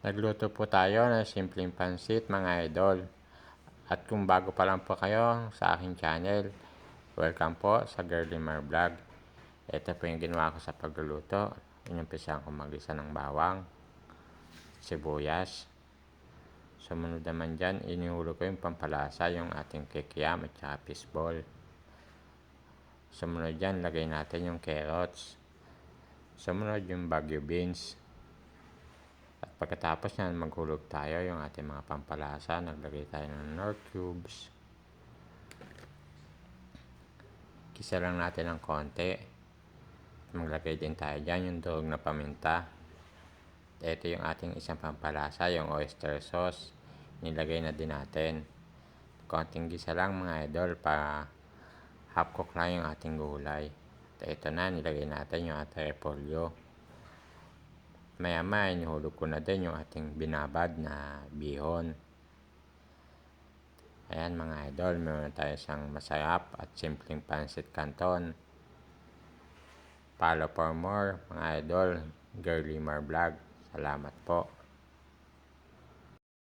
Nagluto po tayo ng simpleng pansit mga idol. At kung bago pa lang po kayo sa aking channel, welcome po sa Girly Mar Vlog. Ito po yung ginawa ko sa pagluluto. Inumpisahan ko mag-isa ng bawang, sibuyas. Sumunod naman dyan, inihulog ko yung pampalasa, yung ating kikiam at saka fishball. Sumunod dyan, lagay natin yung carrots. Sumunod yung Baguio beans. At pagkatapos nyan, maghulog tayo yung ating mga pampalasa. Naglagay tayo ng Knorr cubes. Kisa lang natin ng konti. Maglagay din tayo dyan yung durog na paminta. Ito yung ating isang pampalasa, yung oyster sauce. Nilagay na din natin. Konting gisa lang mga idol, para half cook lang yung ating gulay. At ito na, nilagay natin yung ating repolyo. Maya-maya, inihulog ko na din yung ating binabad na bihon. Ayan mga idol, meron tayo isang masarap at simpleng pansit canton. Follow for more mga idol, Girly Mar Vlog. Salamat po.